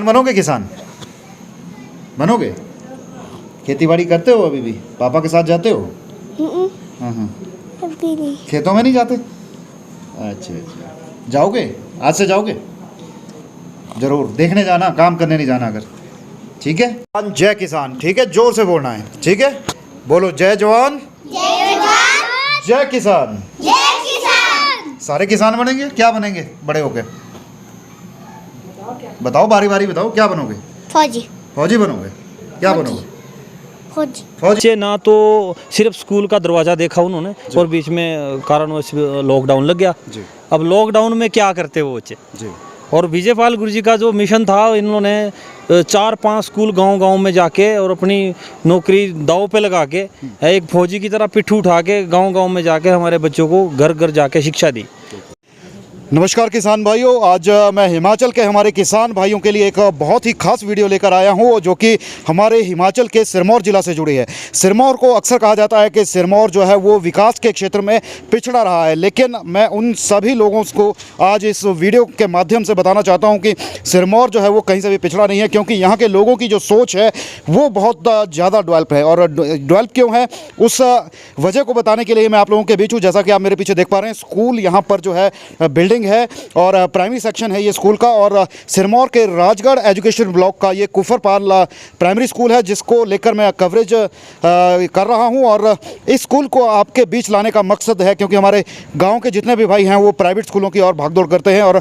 बनोगे किसान? बनोगे? खेती बाड़ी करते हो अभी भी? पापा के साथ जाते हो? हाँ हाँ। अभी नहीं। खेतों में नहीं जाते? अच्छा अच्छा, जाओगे? आज से जाओगे? जरूर देखने जाना, काम करने नहीं जाना अगर, ठीक है? जय किसान, ठीक है? जोर से बोलना है, ठीक है? बोलो जय जवान जय किसान। सारे किसान बनेंगे? क्या बनेंगे बड़े होके? बताओ, बारी बारी बताओ, क्या बनोगे? फौजी। फौजी बनोगे? क्या बनोगे? फौजी। फौजी। ना तो सिर्फ स्कूल का दरवाज़ा देखा उन्होंने और बीच में कारणवश लॉकडाउन लग गया। जी अब लॉकडाउन में क्या करते वो बच्चे? जी। और विजयपाल गुरु जी का जो मिशन था, इन्होंने 4-5 स्कूल गांव-गांव में जाके और अपनी नौकरी दांव पे लगा के एक फौजी की तरह पिट्ठू उठा के गांव-गांव में जाके हमारे बच्चों को घर-घर जाके शिक्षा दी। नमस्कार किसान भाइयों, आज मैं हिमाचल के हमारे किसान भाइयों के लिए एक बहुत ही खास वीडियो लेकर आया हूं जो कि हमारे हिमाचल के सिरमौर ज़िला से जुड़ी है। सिरमौर को अक्सर कहा जाता है कि सिरमौर जो है वो विकास के क्षेत्र में पिछड़ा रहा है, लेकिन मैं उन सभी लोगों को आज इस वीडियो के माध्यम से बताना चाहता हूँ कि सिरमौर जो है वो कहीं से भी पिछड़ा नहीं है, क्योंकि यहाँ के लोगों की जो सोच है वो बहुत ज़्यादा डेवलप है। और डेवलप क्यों है उस वजह को बताने के लिए मैं आप लोगों के बीच हूँ। जैसा कि आप मेरे पीछे देख पा रहे हैं, स्कूल यहाँ पर जो है बिल्डिंग है और प्राइमरी सेक्शन है ये स्कूल का, और सिरमौर के राजगढ़ एजुकेशन ब्लॉक का ये कुफरपाल प्राइमरी स्कूल है, जिसको लेकर मैं कवरेज कर रहा हूं। और इस स्कूल को आपके बीच लाने का मकसद है क्योंकि हमारे गांव के जितने भी भाई हैं वो प्राइवेट स्कूलों की ओर भागदौड़ करते हैं और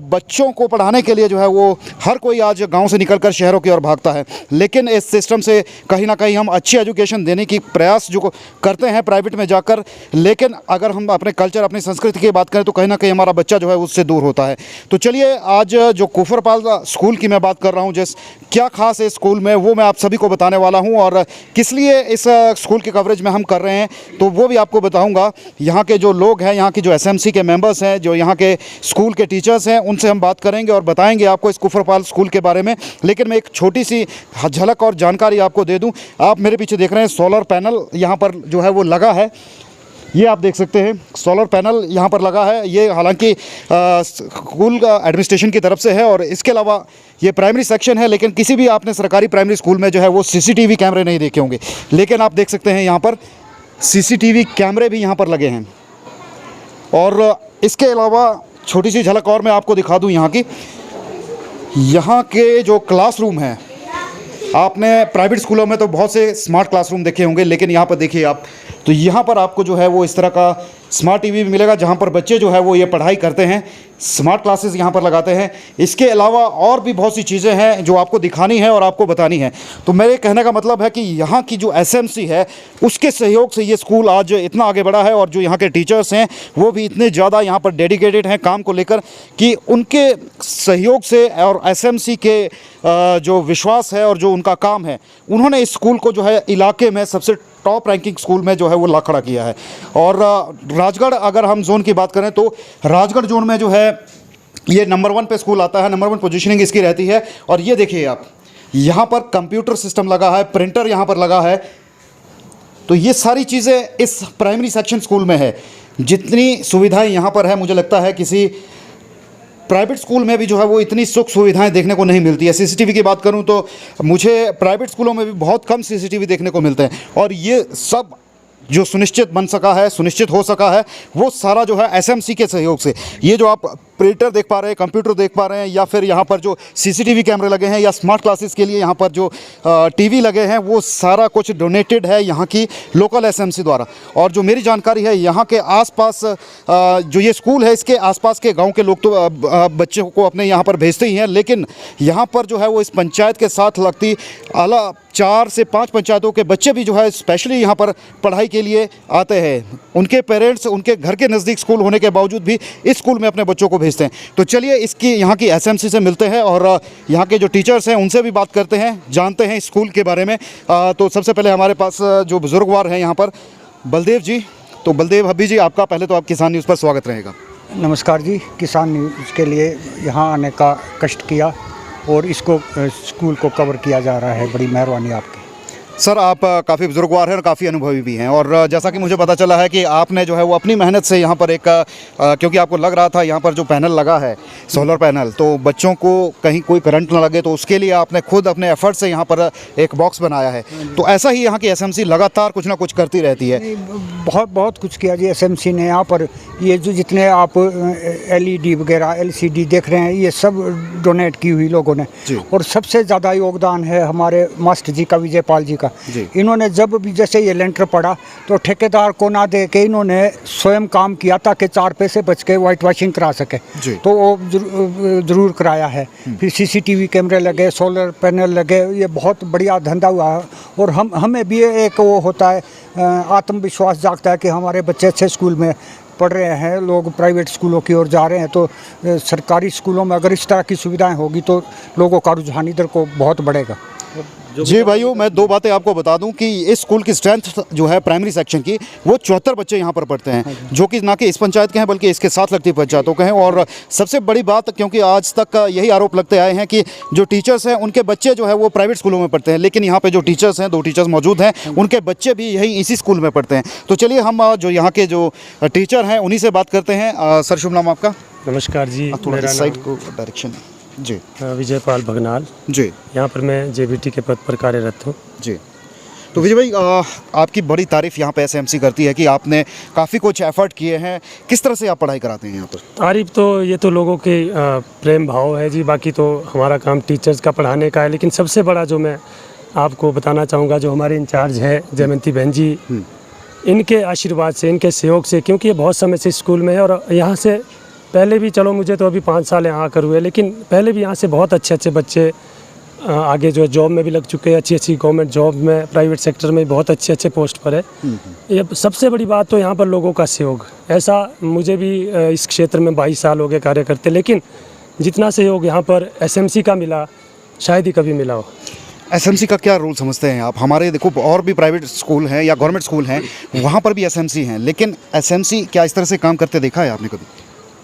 बच्चों को पढ़ाने के लिए जो है वो हर कोई आज गाँव से निकलकर शहरों की ओर भागता है। लेकिन इस सिस्टम से कहीं ना कहीं हम अच्छी एजुकेशन देने की प्रयास जो करते हैं प्राइवेट में जाकर, लेकिन अगर हम अपने कल्चर, अपनी संस्कृति की बात करें तो कहीं ना कहीं हमारा बच्चा जो है उससे दूर होता है। तो चलिए, आज जो कुफरपाल स्कूल की मैं बात कर रहा हूँ, जिस क्या खास है स्कूल में वो मैं आप सभी को बताने वाला हूँ, और किस लिए इस स्कूल के कवरेज में हम कर रहे हैं तो वो भी आपको बताऊँगा। यहाँ के जो लोग हैं, यहाँ की जो SMC के मेंबर्स हैं, जो यहाँ के स्कूल के टीचर्स हैं, उनसे हम बात करेंगे और बताएंगे आपको इस कुफरपाल स्कूल के बारे में। लेकिन मैं एक छोटी सी झलक और जानकारी आपको दे दूं। आप मेरे पीछे देख रहे हैं सोलर पैनल यहाँ पर जो है वो लगा है, ये आप देख सकते हैं सोलर पैनल यहाँ पर लगा है। ये हालांकि स्कूल का एडमिनिस्ट्रेशन की तरफ से है और इसके अलावा ये प्राइमरी सेक्शन है, लेकिन किसी भी आपने सरकारी प्राइमरी स्कूल में जो है वो CCTV कैमरे नहीं देखे होंगे, लेकिन आप देख सकते हैं यहाँ पर CCTV कैमरे भी यहाँ पर लगे हैं। और इसके अलावा छोटी सी झलक और मैं आपको दिखा दूँ यहाँ की। यहाँ के जो क्लासरूम हैं, आपने प्राइवेट स्कूलों में तो बहुत से स्मार्ट क्लासरूम देखे होंगे, लेकिन यहाँ पर देखिए आप, तो यहाँ पर आपको जो है वो इस तरह का स्मार्ट TV भी मिलेगा जहाँ पर बच्चे जो है वो ये पढ़ाई करते हैं, स्मार्ट क्लासेस यहाँ पर लगाते हैं। इसके अलावा और भी बहुत सी चीज़ें हैं जो आपको दिखानी है और आपको बतानी है। तो मेरे कहने का मतलब है कि यहाँ की जो SMC है उसके सहयोग से ये स्कूल आज इतना आगे बढ़ा है, और जो यहाँ के टीचर्स हैं वो भी इतने ज़्यादा यहाँ पर डेडिकेटेड हैं काम को लेकर कि उनके सहयोग से और SMC के जो विश्वास है और जो उनका काम है, उन्होंने इस स्कूल को जो है इलाके में सबसे टॉप रैंकिंग स्कूल में जो है वो ला खड़ा किया है। और राजगढ़, अगर हम जोन की बात करें तो राजगढ़ जोन में जो है ये नंबर 1 पे स्कूल आता है, नंबर 1 पोजीशनिंग इसकी रहती है। और ये देखिए आप, यहाँ पर कंप्यूटर सिस्टम लगा है, प्रिंटर यहाँ पर लगा है। तो ये सारी चीज़ें इस प्राइमरी सेक्शन स्कूल में है। जितनी सुविधाएँ यहाँ पर है, मुझे लगता है किसी प्राइवेट स्कूल में भी जो है वो इतनी सुख सुविधाएं देखने को नहीं मिलती है। CCTV की बात करूं तो मुझे प्राइवेट स्कूलों में भी बहुत कम CCTV देखने को मिलते हैं, और ये सब जो सुनिश्चित हो सका है वो सारा जो है SMC के सहयोग से। ये जो आप प्रिंटर देख पा रहे हैं, कंप्यूटर देख पा रहे हैं, या फिर यहाँ पर जो CCTV कैमरे लगे हैं, या स्मार्ट क्लासेस के लिए यहाँ पर जो TV लगे हैं, वो सारा कुछ डोनेटेड है यहाँ की लोकल SMC द्वारा। और जो मेरी जानकारी है, यहाँ के आसपास जो ये स्कूल है, इसके आसपास के गांव के लोग तो बच्चों को अपने यहाँ पर भेजते ही हैं, लेकिन यहाँ पर जो है वो इस पंचायत के साथ लगती 4 से 5 पंचायतों के बच्चे भी जो है स्पेशली यहाँ पर पढ़ाई के लिए आते हैं। उनके पेरेंट्स उनके घर के नज़दीक स्कूल होने के बावजूद भी इस स्कूल में अपने बच्चों को भेजते हैं। तो चलिए, इसकी यहाँ की SMC से मिलते हैं और यहाँ के जो टीचर्स हैं उनसे भी बात करते हैं, जानते हैं स्कूल के बारे में। तो सबसे पहले हमारे पास जो बुजुर्गवार हैं यहाँ पर, बलदेव जी। तो बलदेव हब्बी जी, आपका पहले तो आप किसान न्यूज़ पर स्वागत रहेगा। नमस्कार जी। किसान न्यूज़ के लिए यहाँ आने का कष्ट किया और इसको स्कूल को कवर किया जा रहा है, बड़ी मेहरबानी आपकी। सर आप काफ़ी बुजुर्गवार हैं और काफ़ी अनुभवी भी हैं और जैसा कि मुझे पता चला है कि आपने जो है वो अपनी मेहनत से यहाँ पर एक क्योंकि आपको लग रहा था यहाँ पर जो पैनल लगा है सोलर पैनल, तो बच्चों को कहीं कोई करंट ना लगे, तो उसके लिए आपने खुद अपने एफर्ट से यहाँ पर एक बॉक्स बनाया है। तो ऐसा ही यहाँ की एसएमसी लगातार कुछ ना कुछ करती रहती है। बहुत बहुत कुछ किया जी एसएमसी ने यहाँ पर। ये जो जितने आप एलईडी वगैरह एलसीडी देख रहे हैं, ये सब डोनेट की हुई लोगों ने। और सबसे ज़्यादा योगदान है हमारे मास्टर जी का, विजयपाल जी का। इन्होंने जब भी जैसे ये लेंटर पड़ा तो ठेकेदार को ना दे के इन्होंने स्वयं काम किया ताकि 4 पैसे बच के वाइट वॉशिंग करा सके, तो वो ज़रूर कराया है। फिर सीसीटीवी कैमरे लगे, सोलर पैनल लगे, ये बहुत बढ़िया धंधा हुआ है। और हमें भी एक वो होता है, आत्मविश्वास जागता है कि हमारे बच्चे अच्छे स्कूल में पढ़ रहे हैं, लोग प्राइवेट स्कूलों की ओर जा रहे हैं। तो सरकारी स्कूलों में अगर इस तरह की सुविधाएं होगी तो लोगों का रुझान इधर को बहुत बढ़ेगा। जी भाइयों, मैं 2 बातें आपको बता दूं कि इस स्कूल की स्ट्रेंथ जो है प्राइमरी सेक्शन की, वो 74 बच्चे यहाँ पर पढ़ते हैं, जो कि ना कि इस पंचायत के हैं बल्कि इसके साथ लगती पंचायतों के हैं। और सबसे बड़ी बात, क्योंकि आज तक यही आरोप लगते आए हैं कि जो टीचर्स हैं उनके बच्चे जो है वो प्राइवेट स्कूलों में पढ़ते हैं, लेकिन यहाँ पे जो टीचर्स हैं, 2 टीचर्स मौजूद हैं, उनके बच्चे भी यही इसी स्कूल में पढ़ते हैं। तो चलिए हम जो यहाँ के जो टीचर हैं उन्हीं से बात करते हैं। सर शुभ नाम आपका? नमस्कार जी, थोड़ा साइड को डायरेक्शन जी। विजयपाल भगनाल जी। यहाँ पर मैं जेबीटी के पद पर कार्यरत हूँ जी। तो विजय भाई, आपकी बड़ी तारीफ़ यहाँ पे एसएमसी करती है कि आपने काफ़ी कुछ एफर्ट किए हैं। किस तरह से आप पढ़ाई कराते हैं यहाँ पर? तारीफ तो ये तो लोगों के प्रेम भाव है जी, बाकी तो हमारा काम टीचर्स का पढ़ाने का है। लेकिन सबसे बड़ा जो मैं आपको बताना चाहूँगा, जो हमारे इंचार्ज है जयंती बहन जी, इनके आशीर्वाद से, इनके सहयोग से, क्योंकि ये बहुत समय से स्कूल में है और यहाँ से पहले भी, चलो मुझे तो अभी 5 साल यहाँ आकर हुए, लेकिन पहले भी यहाँ से बहुत अच्छे अच्छे बच्चे आगे जो जॉब में भी लग चुके हैं, अच्छी अच्छी गवर्नमेंट जॉब में, प्राइवेट सेक्टर में बहुत अच्छे अच्छे पोस्ट पर है। ये सबसे बड़ी बात तो यहाँ पर लोगों का सहयोग। ऐसा मुझे भी इस क्षेत्र में 22 साल हो गए कार्य करते, लेकिन जितना सहयोग यहाँ पर एसएमसी का मिला शायद ही कभी मिला हो। एसएमसी का क्या रोल समझते हैं आप? हमारे देखो और भी प्राइवेट स्कूल हैं या गवर्नमेंट स्कूल हैं, वहाँ पर भी एसएमसी हैं, लेकिन एसएमसी क्या इस तरह से काम करते देखा है आपने कभी?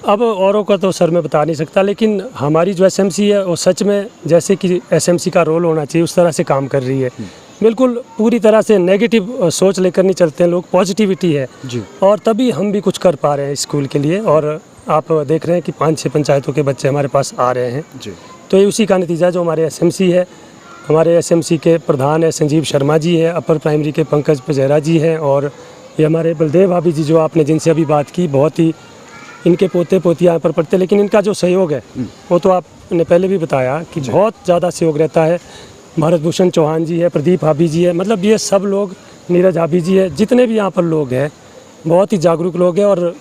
अब औरों का तो सर मैं बता नहीं सकता, लेकिन हमारी जो एसएमसी है वो सच में जैसे कि एसएमसी का रोल होना चाहिए उस तरह से काम कर रही है। बिल्कुल पूरी तरह से नेगेटिव सोच लेकर नहीं चलते हैं लोग, पॉजिटिविटी है जी। और तभी हम भी कुछ कर पा रहे हैं स्कूल के लिए। और आप देख रहे हैं कि 5-6 पंचायतों के बच्चे हमारे पास आ रहे हैं जी। तो ये उसी का नतीजा जो हमारे एसएमसी है। हमारे एसएमसी के प्रधान है संजीव शर्मा जी है, अपर प्राइमरी के पंकज पजेरा जी हैं, और ये हमारे बलदेव भाभी जी जो आपने जिनसे अभी बात की, बहुत ही इनके पोते पोतियाँ यहाँ पर पढ़ते, लेकिन इनका जो सहयोग है वो तो आपने पहले भी बताया कि बहुत ज़्यादा सहयोग रहता है। भारत भूषण चौहान जी है, प्रदीप भाभी जी है, मतलब ये सब लोग, नीरज भाभी जी है, जितने भी यहाँ पर लोग हैं बहुत ही जागरूक लोग हैं और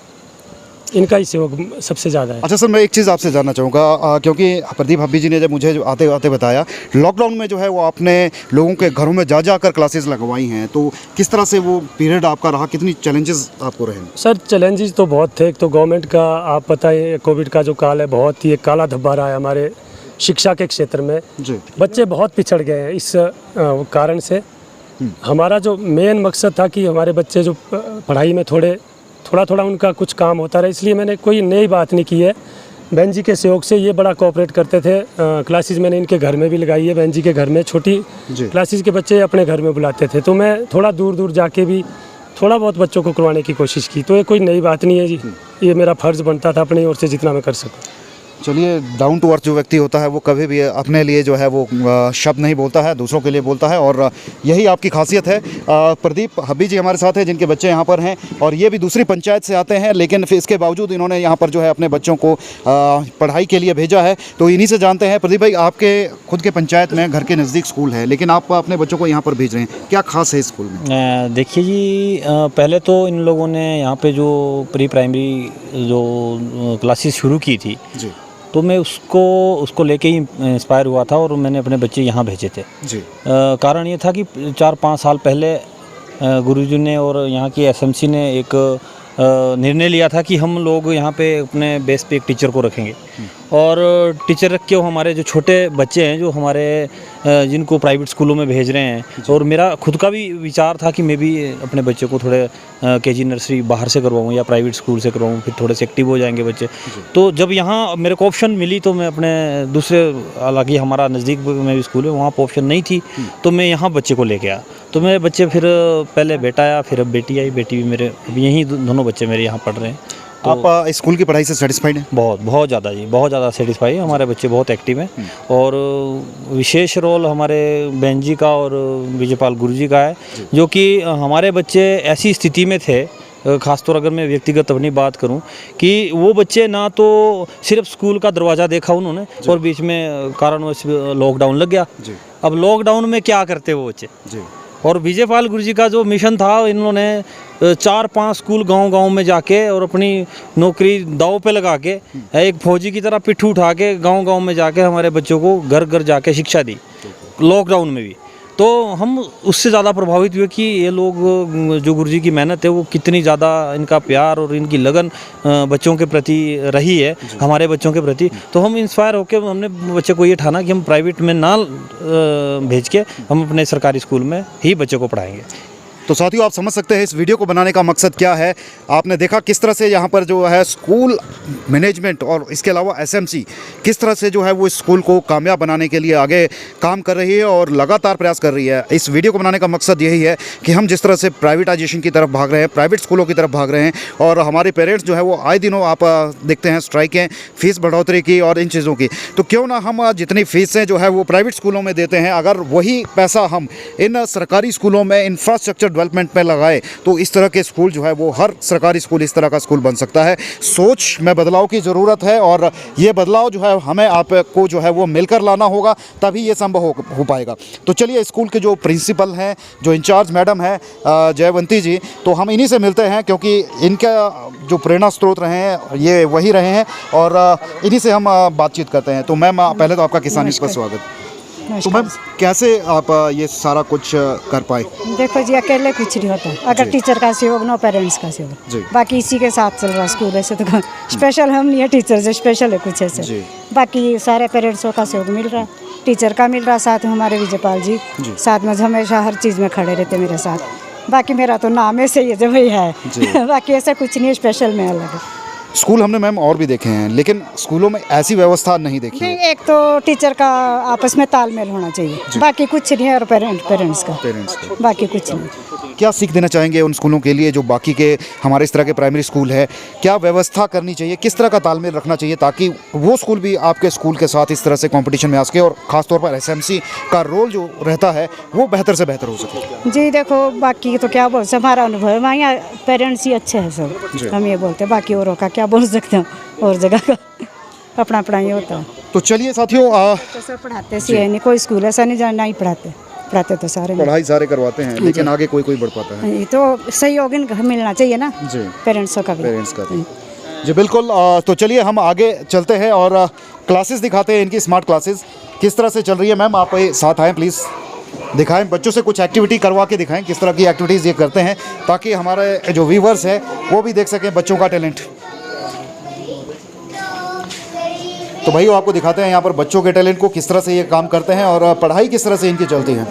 इनका ही सहयोग सबसे ज़्यादा है। अच्छा सर, मैं एक चीज़ आपसे जानना चाहूँगा, क्योंकि प्रदीप भाभी जी ने जब मुझे आते आते बताया, लॉकडाउन में जो है वो आपने लोगों के घरों में जा जाकर क्लासेस लगवाई हैं, तो किस तरह से वो पीरियड आपका रहा, कितनी चैलेंजेस आपको रहे? सर चैलेंजेस तो बहुत थे। एक तो गवर्नमेंट का आप पता है, कोविड का जो काल है बहुत ही एक काला धब्बा रहा है हमारे शिक्षा के क्षेत्र में जी। बच्चे बहुत पिछड़ गए हैं इस कारण से। हमारा जो मेन मकसद था कि हमारे बच्चे जो पढ़ाई में थोड़ा उनका कुछ काम होता रहा, इसलिए मैंने कोई नई बात नहीं की है। बहन जी के सहयोग से ये बड़ा कोऑपरेट करते थे। क्लासेस मैंने इनके घर में भी लगाई है, बहन जी के घर में छोटी क्लासेस के बच्चे अपने घर में बुलाते थे, तो मैं थोड़ा दूर दूर जाके भी थोड़ा बहुत बच्चों को करवाने की कोशिश की। तो ये कोई नई बात नहीं है जी, ये मेरा फ़र्ज़ बनता था अपनी ओर से जितना मैं कर सकूँ। चलिए, डाउन टू अर्थ जो व्यक्ति होता है वो कभी भी अपने लिए जो है वो शब्द नहीं बोलता है, दूसरों के लिए बोलता है, और यही आपकी खासियत है। प्रदीप हब्बी जी हमारे साथ हैं जिनके बच्चे यहाँ पर हैं, और ये भी दूसरी पंचायत से आते हैं, लेकिन फिर इसके बावजूद इन्होंने यहाँ पर जो है अपने बच्चों को पढ़ाई के लिए भेजा है। तो इन्हीं से जानते हैं। प्रदीप भाई, आपके खुद के पंचायत में घर के नज़दीक स्कूल है, लेकिन आप अपने बच्चों को यहाँ पर भेज रहे हैं, क्या खास है स्कूल में? देखिए जी, पहले तो इन लोगों ने यहाँ पे जो प्री प्राइमरी जो क्लासेस शुरू की थी जी, तो मैं उसको लेके ही इंस्पायर हुआ था और मैंने अपने बच्चे यहाँ भेजे थे जी। कारण ये था कि 4-5 साल पहले गुरुजी ने और यहाँ की एसएमसी ने एक निर्णय लिया था कि हम लोग यहाँ पे अपने बेस पे एक टीचर को रखेंगे, और टीचर रख के वो हमारे जो छोटे बच्चे हैं जो हमारे जिनको प्राइवेट स्कूलों में भेज रहे हैं, और मेरा खुद का भी विचार था कि मैं भी अपने बच्चे को थोड़े केजी नर्सरी बाहर से करवाऊँ या प्राइवेट स्कूल से करवाऊँ, फिर थोड़े से एक्टिव हो जाएंगे बच्चे। तो जब यहाँ मेरे को ऑप्शन मिली तो मैं अपने दूसरे, हालांकि हमारा नज़दीक में भी स्कूल है, वहाँ पर ऑप्शन नहीं थी, तो मैं यहाँ बच्चे को लेके आया। तो मेरे बच्चे फिर पहले बेटा आया, फिर अब बेटी आई। बेटी भी मेरे अब यहीं दोनों बच्चे मेरे यहाँ पढ़ रहे हैं। तो आप स्कूल की पढ़ाई से सेटिस्फाइड हैं? बहुत बहुत ज़्यादा जी, बहुत ज़्यादा सेटिस्फाई है। हमारे बच्चे बहुत एक्टिव हैं और विशेष रोल हमारे बहन जी का और विजयपाल गुरुजी का है, जो कि हमारे बच्चे ऐसी स्थिति में थे, ख़ासतौर अगर मैं व्यक्तिगत अपनी बात करूं, कि वो बच्चे ना तो सिर्फ स्कूल का दरवाज़ा देखा उन्होंने, और बीच में कारणवश लॉकडाउन लग गया। अब लॉकडाउन में क्या करते वो बच्चे जी। और विजयपाल गुरुजी का जो मिशन था, इन्होंने 4-5 स्कूल गांव-गांव में जाके और अपनी नौकरी दांव पे लगा के, एक फौजी की तरह पिट्ठू उठा के गांव-गांव में जाके हमारे बच्चों को घर-घर जाके शिक्षा दी, लॉकडाउन में भी। तो हम उससे ज़्यादा प्रभावित हुए कि ये लोग, जो गुरुजी की मेहनत है, वो कितनी ज़्यादा, इनका प्यार और इनकी लगन बच्चों के प्रति रही है, हमारे बच्चों के प्रति। तो हम इंस्पायर होकर हमने बच्चे को ये ठाना कि हम प्राइवेट में ना भेज के हम अपने सरकारी स्कूल में ही बच्चों को पढ़ाएंगे। तो साथियों, आप समझ सकते हैं इस वीडियो को बनाने का मकसद क्या है। आपने देखा किस तरह से यहाँ पर जो है स्कूल मैनेजमेंट और इसके अलावा एसएमसी किस तरह से जो है वो इस स्कूल को कामयाब बनाने के लिए आगे काम कर रही है और लगातार प्रयास कर रही है। इस वीडियो को बनाने का मकसद यही है कि हम जिस तरह से प्राइवेटाइजेशन की तरफ भाग रहे हैं, प्राइवेट स्कूलों की तरफ भाग रहे हैं, और हमारे पेरेंट्स जो है वो आए दिनों आप देखते हैं स्ट्राइकें, फीस बढ़ोतरी की और इन चीज़ों की, तो क्यों ना हम जितनी फीसें जो है वो प्राइवेट स्कूलों में देते हैं, अगर वही पैसा हम इन सरकारी स्कूलों में इंफ्रास्ट्रक्चर डेवलपमेंट में लगाए तो इस तरह के स्कूल जो है वो हर सरकारी स्कूल इस तरह का स्कूल बन सकता है। सोच में बदलाव की ज़रूरत है और ये बदलाव जो है हमें आपको जो है वो मिलकर लाना होगा, तभी ये संभव हो पाएगा। तो चलिए, स्कूल के जो प्रिंसिपल हैं, जो इंचार्ज मैडम है जयवंती जी, तो हम इन्हीं से मिलते हैं, क्योंकि इनका जो प्रेरणा स्रोत रहे हैं ये वही रहे हैं, और इन्हीं से हम बातचीत करते हैं। तो मैम, पहले तो आपका किसान न्यूज़ पर स्वागत। तो मैम, कैसे आप ये सारा कुछ कर पाए? देखो जी, अकेले कुछ नहीं होता, अगर टीचर का सहयोग, नो पेरेंट्स का सहयोग, बाकी इसी के साथ चल रहा स्कूल। ऐसे तो स्पेशल हम नहीं है, टीचर से स्पेशल है कुछ ऐसे, बाकी सारे पेरेंट्सों का सहयोग मिल रहा है, टीचर का मिल रहा, साथ में हमारे विजयपाल जी साथ में हमेशा हर चीज़ में खड़े रहते मेरे साथ। बाकी मेरा तो नाम ऐसे ही है जब वही है बाकी ऐसा कुछ नहीं है स्पेशल में अलग है। स्कूल हमने मैम और भी देखे हैं, लेकिन स्कूलों में ऐसी व्यवस्था नहीं देखी है। नहीं, एक तो टीचर का आपस में तालमेल होना चाहिए, बाकी कुछ नहीं है, और पेरेंट्स का बाकी कुछ नहीं। क्या सीख देना चाहेंगे उन स्कूलों के लिए जो बाकी के हमारे इस तरह के प्राइमरी स्कूल है? क्या व्यवस्था करनी चाहिए, किस तरह का तालमेल रखना चाहिए ताकि वो स्कूल भी आपके स्कूल के साथ इस तरह से कंपटीशन में आ सके, और ख़ासतौर पर एसएमसी का रोल जो रहता है वो बेहतर से बेहतर हो सके? जी देखो, बाकी तो क्या बोल, हमारा अनुभव है, वहाँ यहाँ पेरेंट्स ही अच्छे हैं सब, हम ये बोलते हैं, बाकी औरों का क्या बोल सकते हैं, और जगह का अपना अपना ही होता है। तो चलिए साथियों, तो सब पढ़ाते सी है नहीं, कोई स्कूल ऐसा नहीं जहाँ नहीं पढ़ाते तो सारे पढ़ाई सारे करवाते हैं, लेकिन आगे कोई बढ़ पाता है। ये तो सहयोग इनका मिलना चाहिए ना जी, पेरेंट्सों का भी। पेरेंट्स का जी बिल्कुल। तो चलिए हम आगे चलते हैं और क्लासेस दिखाते हैं, इनकी स्मार्ट क्लासेस किस तरह से चल रही है। मैम, आप साथ आएँ प्लीज़, दिखाएं, बच्चों से कुछ एक्टिविटी करवा के दिखाएं किस तरह की एक्टिविटीज़ ये करते हैं, ताकि हमारे जो व्यूवर्स हैं वो भी देख सकें बच्चों का टैलेंट। तो भाई आपको दिखाते हैं यहाँ पर बच्चों के टैलेंट को, किस तरह से ये काम करते हैं और पढ़ाई किस तरह से इनकी चलती है।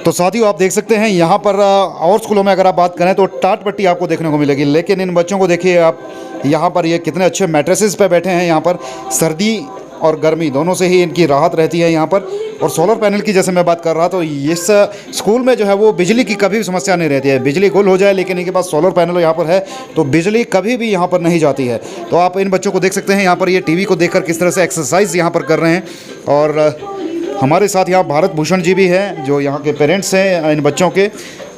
तो साथियों, आप देख सकते हैं यहाँ पर और स्कूलों में अगर आप बात करें तो टाट पट्टी आपको देखने को मिलेगी, लेकिन इन बच्चों को देखिए आप, यहाँ पर ये कितने अच्छे मैट्रेसेस पे बैठे हैं। यहाँ पर सर्दी और गर्मी दोनों से ही इनकी राहत रहती है यहाँ पर। और सोलर पैनल की जैसे मैं बात कर रहा, तो इस स्कूल में जो है वो बिजली की कभी भी समस्या नहीं रहती है। बिजली गुल हो जाए, लेकिन इनके पास सोलर पैनल यहाँ पर है, तो बिजली कभी भी यहाँ पर नहीं जाती है। तो आप इन बच्चों को देख सकते हैं यहाँ पर, ये टीवी को देखकर किस तरह से एक्सरसाइज यहाँ पर कर रहे हैं। और हमारे साथ यहाँ भारत भूषण जी भी हैं, जो यहाँ के पेरेंट्स हैं इन बच्चों के।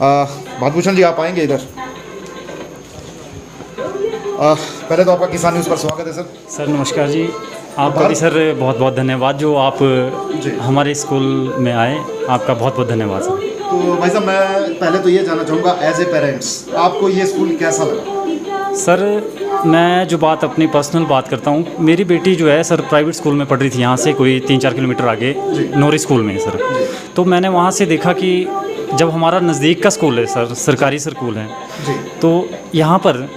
भारत भूषण जी, आप आएंगे इधर। पहले तो आपका किसान न्यूज़ पर स्वागत है सर। सर नमस्कार जी, आपका भी सर बहुत बहुत धन्यवाद जो आप हमारे स्कूल में आए, आपका बहुत बहुत धन्यवाद सर। तो भाई साहब, मैं पहले तो ये जानना चाहूँगा एज ए पेरेंट्स, आपको ये स्कूल कैसा लगा? सर मैं जो बात अपनी पर्सनल बात करता हूँ, मेरी बेटी जो है सर प्राइवेट स्कूल में पढ़ रही थी, यहाँ से कोई 3-4 किलोमीटर आगे नोरी स्कूल में सर। तो मैंने वहाँ से देखा कि जब हमारा नज़दीक का स्कूल है सर, सरकारी स्कूल है, तो यहाँ पर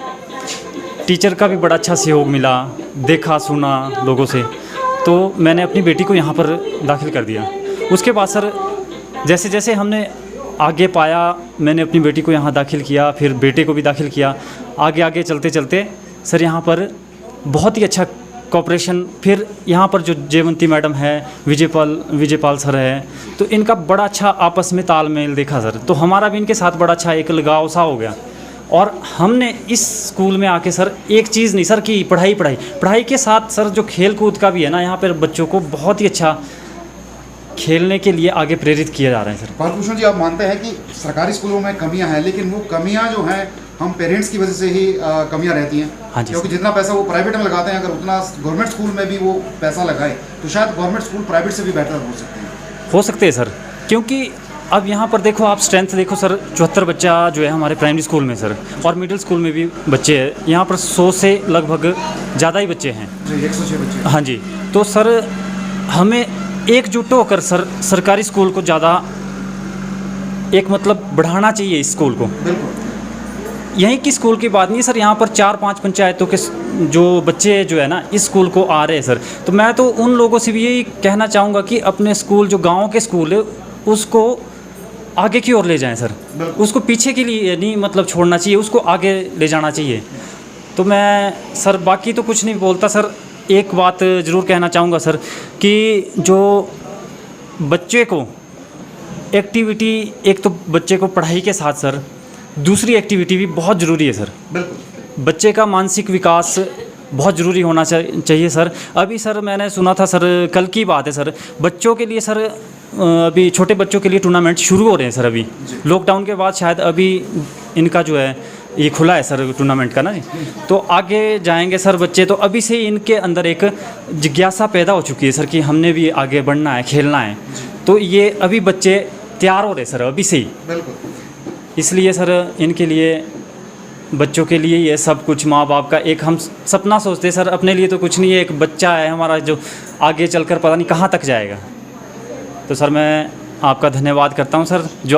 टीचर का भी बड़ा अच्छा सहयोग मिला, देखा सुना लोगों से, तो मैंने अपनी बेटी को यहाँ पर दाखिल कर दिया। उसके बाद सर जैसे जैसे हमने आगे पाया, मैंने अपनी बेटी को यहाँ दाखिल किया, फिर बेटे को भी दाखिल किया। आगे आगे चलते चलते सर यहाँ पर बहुत ही अच्छा कोऑपरेशन, फिर यहाँ पर जो जयवंती मैडम है, विजयपाल सर है, तो इनका बड़ा अच्छा आपस में तालमेल देखा सर। तो हमारा भी इनके साथ बड़ा अच्छा एक लगाव सा हो गया। और हमने इस स्कूल में आके सर एक चीज़ नहीं सर कि पढ़ाई के साथ सर जो खेल कूद का भी है ना, यहाँ पर बच्चों को बहुत ही अच्छा खेलने के लिए आगे प्रेरित किया जा रहा है सर। बालभूषण जी, आप मानते हैं कि सरकारी स्कूलों में कमियां हैं, लेकिन वो कमियां जो हैं हम पेरेंट्स की वजह से ही कमियां रहती हैं? हाँ जी, क्योंकि जितना पैसा वो प्राइवेट में लगाते हैं, अगर उतना गवर्नमेंट स्कूल में भी वो पैसा लगाए तो शायद गवर्नमेंट स्कूल प्राइवेट से भी बेहतर हो सकते हैं सर। क्योंकि अब यहाँ पर देखो आप स्ट्रेंथ देखो सर, 74 बच्चा जो है हमारे प्राइमरी स्कूल में सर, और मिडिल स्कूल में भी बच्चे हैं। यहाँ पर 100 से लगभग ज़्यादा ही बच्चे हैं जी, 106 बच्चे। हाँ जी। तो सर हमें एकजुट होकर सर सरकारी स्कूल को ज़्यादा एक मतलब बढ़ाना चाहिए इस स्कूल को। बिल्कुल। यहीं की स्कूल की बात नहीं सर, यहाँ पर 4-5 पंचायतों के जो बच्चे जो है ना इस स्कूल को आ रहे हैं सर। तो मैं तो उन लोगों से भी यही कहना चाहूँगा कि अपने स्कूल जो गांव के स्कूल है उसको आगे की ओर ले जाएं सर, उसको पीछे के लिए नहीं मतलब छोड़ना चाहिए, उसको आगे ले जाना चाहिए। तो मैं सर बाकी तो कुछ नहीं बोलता सर, एक बात ज़रूर कहना चाहूँगा सर कि जो बच्चे को एक्टिविटी, एक तो बच्चे को पढ़ाई के साथ सर दूसरी एक्टिविटी भी बहुत ज़रूरी है सर। बिल्कुल। बच्चे का मानसिक विकास बहुत ज़रूरी होना चाहिए सर। अभी सर मैंने सुना था सर, कल की बात है सर, बच्चों के लिए सर अभी छोटे बच्चों के लिए टूर्नामेंट शुरू हो रहे हैं सर। अभी लॉकडाउन के बाद शायद अभी इनका जो है ये खुला है सर टूर्नामेंट का ना जी। तो आगे जाएंगे सर बच्चे, तो अभी से इनके अंदर एक जिज्ञासा पैदा हो चुकी है सर कि हमने भी आगे बढ़ना है, खेलना है। तो ये अभी बच्चे तैयार हो रहे सर अभी से ही। बिल्कुल। इसलिए सर इनके लिए, बच्चों के लिए ये सब कुछ माँ बाप का एक हम सपना सोचते हैं सर। अपने लिए तो कुछ नहीं है, एक बच्चा है हमारा जो आगे चलकर पता नहीं कहाँ तक जाएगा। तो सर मैं आपका धन्यवाद करता हूँ सर, जो